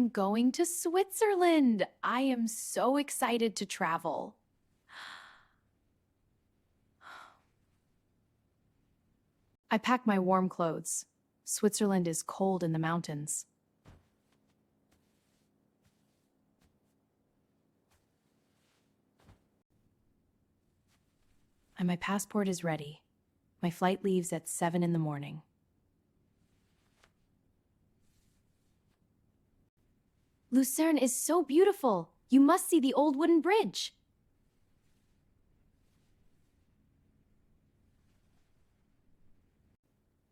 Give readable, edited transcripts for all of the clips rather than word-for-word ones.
am going to Switzerland. I am so excited to travel. I pack my warm clothes. Switzerland is cold in the mountains. And my passport is ready. My flight leaves at 7 in the morning. Lucerne is so beautiful. You must see the old wooden bridge.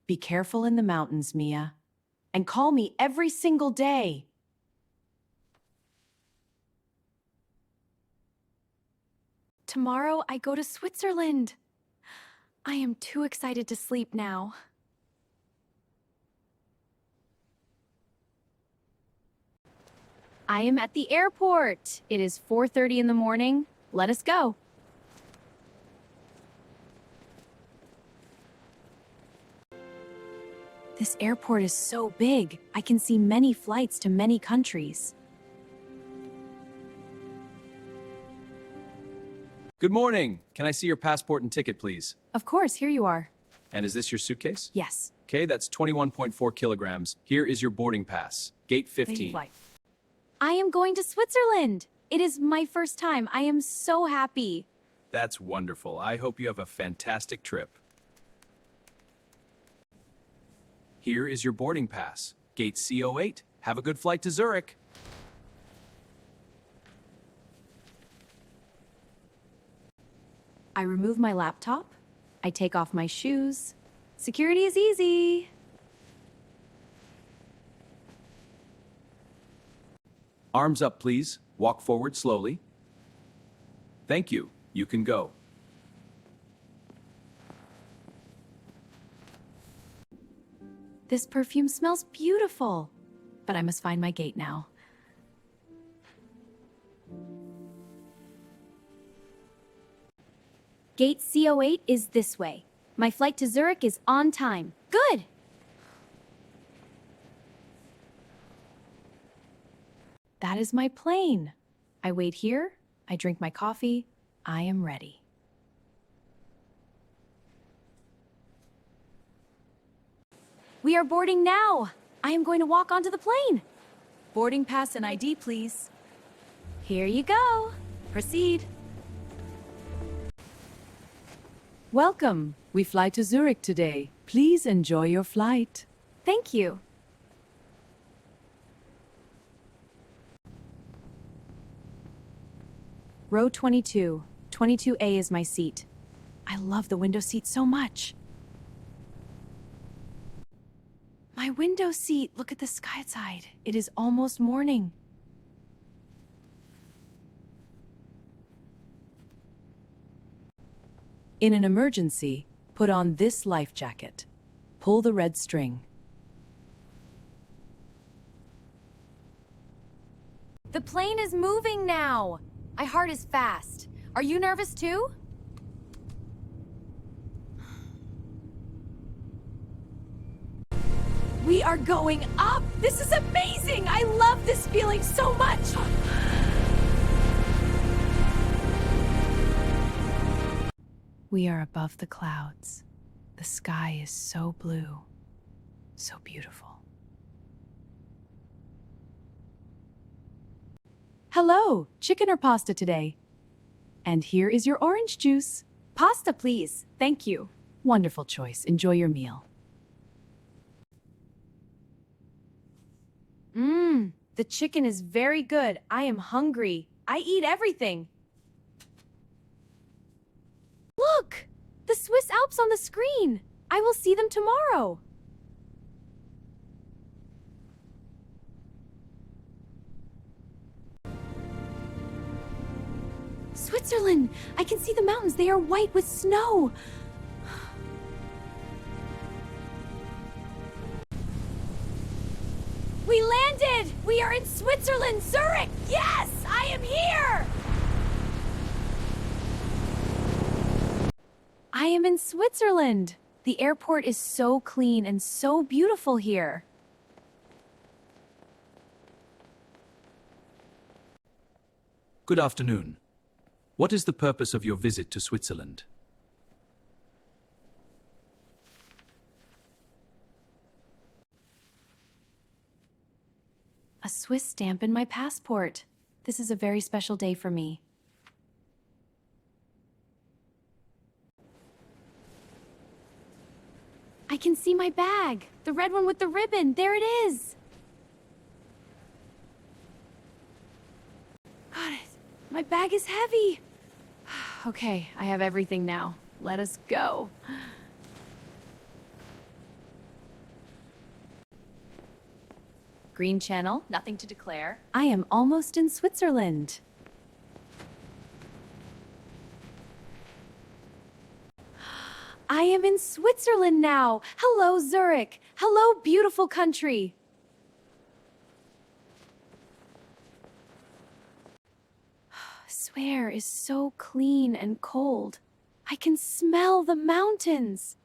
Be careful in the mountains, Mia. And call me every single day. Tomorrow I go to Switzerland. I am too excited to sleep now. I am at the airport. It is 4:30 in the morning. Let us go. This airport is so big. I can see many flights to many countries. Good morning. Can I see your passport and ticket, please? Of course, here you are. And is this your suitcase? Yes. Okay, that's 21.4 kilograms. Here is your boarding pass. Gate 15. I am going to Switzerland. It is my first time. I am so happy. That's wonderful. I hope you have a fantastic trip. Here is your boarding pass. Gate C08. Have a good flight to Zurich. I remove my laptop. I take off my shoes. Security is easy. Arms up, please. Walk forward slowly. Thank you. You can go. This perfume smells beautiful. But I must find my gate now. Gate C08 is this way. My flight to Zurich is on time. Good! That is my plane. I wait here. I drink my coffee. I am ready. We are boarding now. I am going to walk onto the plane. Boarding pass and ID, please. Here you go. Proceed. Welcome. We fly to Zurich today. Please enjoy your flight. Thank you. Row 22. 22A is my seat. I love the window seat so much. My window seat. Look at the sky outside. It is almost morning. In an emergency, put on this life jacket. Pull the red string. The plane is moving now. My heart is fast. Are you nervous too? We are going up! This is amazing! I love this feeling so much! We are above the clouds. The sky is so blue, so beautiful. Hello, chicken or pasta today? And here is your orange juice. Pasta, please. Thank you. Wonderful choice. Enjoy your meal. The chicken is very good. I am hungry. I eat everything. Look! The Swiss Alps on the screen. I will see them tomorrow. Switzerland! I can see the mountains. They are white with snow. We landed! We are in Switzerland, Zurich! Yes! I am here! I am in Switzerland. The airport is so clean and so beautiful here. Good afternoon. What is the purpose of your visit to Switzerland? A Swiss stamp in my passport. This is a very special day for me. I can see my bag. The red one with the ribbon. There it is. God, my bag is heavy. Okay, I have everything now. Let us go. Green channel, nothing to declare. I am almost in Switzerland. I am in Switzerland now. Hello, Zurich. Hello, beautiful country. Swear is so clean and cold. I can smell the mountains.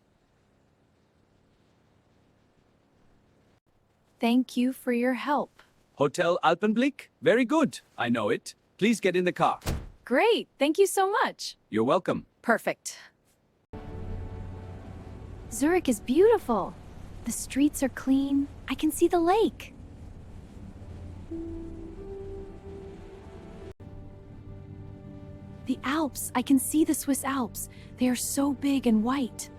Thank you for your help. Hotel Alpenblick? Very good. I know it. Please get in the car. Great, thank you so much. You're welcome. Perfect. Zurich is beautiful. The streets are clean. I can see the lake. The Alps, I can see the Swiss Alps. They are so big and white.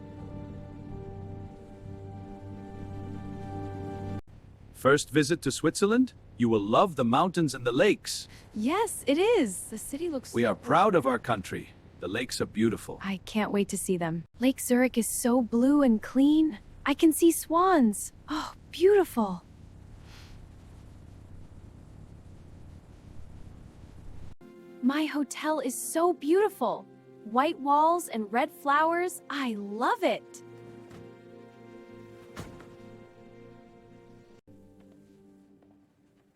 First visit to Switzerland? You will love the mountains and the lakes. Yes, it is. The city looks We so are proud of our country. The lakes are beautiful. I can't wait to see them. Lake Zurich is so blue and clean. I can see swans. Oh, beautiful. My hotel is so beautiful. White walls and red flowers. I love it.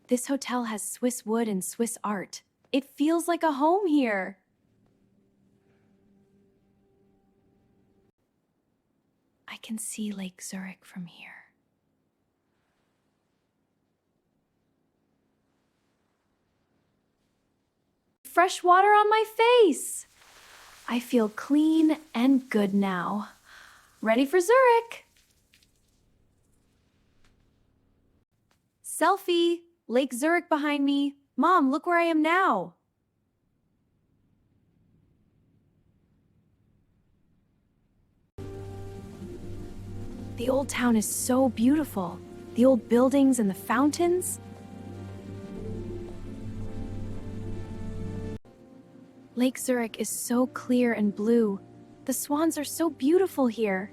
This hotel has Swiss wood and Swiss art. It feels like a home here. I can see Lake Zurich from here. Fresh water on my face. I feel clean and good now. Ready for Zurich. Selfie. Lake Zurich behind me. Mom, look where I am now. The old town is so beautiful. The old buildings and the fountains. Lake Zurich is so clear and blue. The swans are so beautiful here.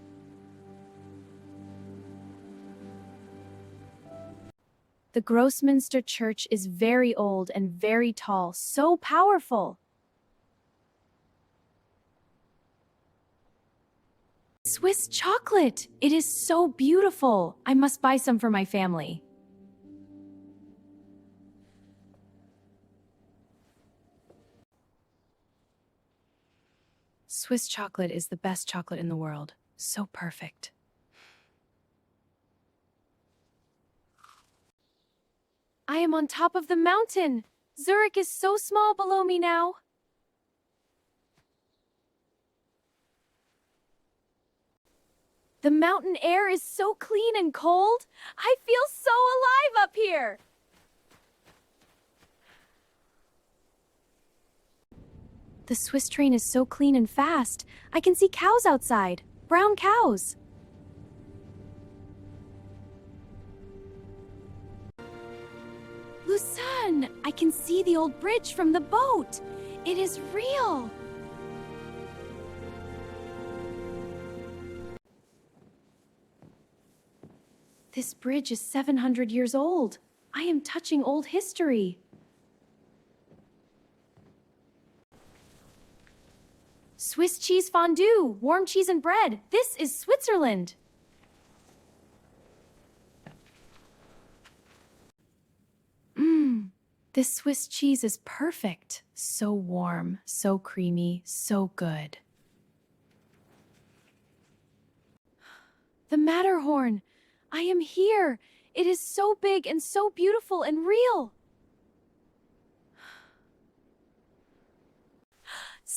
The Grossmünster Church is very old and very tall, so powerful. Swiss chocolate! It is so beautiful. I must buy some for my family. Swiss chocolate is the best chocolate in the world. So perfect. I am on top of the mountain. Zurich is so small below me now. The mountain air is so clean and cold. I feel so alive up here. The Swiss train is so clean and fast. I can see cows outside. Brown cows. Lucerne! I can see the old bridge from the boat. It is real. This bridge is 700 years old. I am touching old history. Swiss cheese fondue, warm cheese and bread. This is Switzerland. This Swiss cheese is perfect. So warm, so creamy, so good. The Matterhorn. I am here. It is so big and so beautiful and real.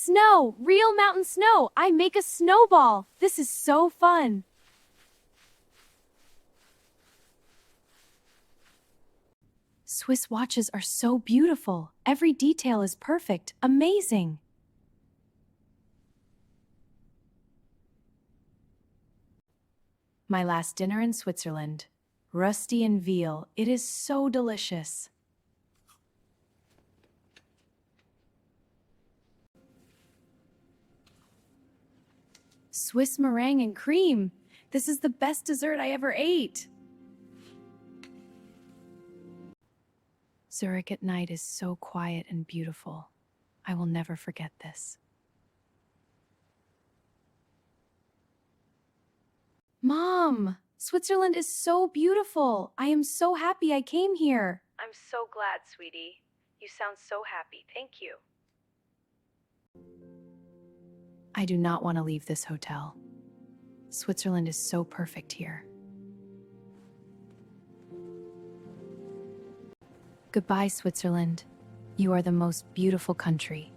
Snow! Real mountain snow! I make a snowball! This is so fun! Swiss watches are so beautiful. Every detail is perfect. Amazing! My last dinner in Switzerland. Rusty and veal. It is so delicious. Swiss meringue and cream. This is the best dessert I ever ate. Zurich at night is so quiet and beautiful. I will never forget this. Mom, Switzerland is so beautiful. I am so happy I came here. I'm so glad, sweetie. You sound so happy. Thank you. I do not want to leave this hotel. Switzerland is so perfect here. Goodbye, Switzerland. You are the most beautiful country.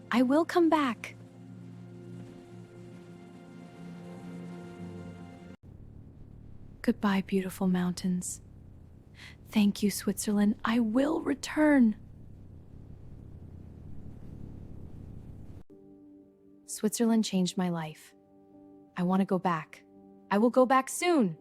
I will come back. Goodbye, beautiful mountains. Thank you, Switzerland. I will return. Switzerland changed my life. I want to go back. I will go back soon.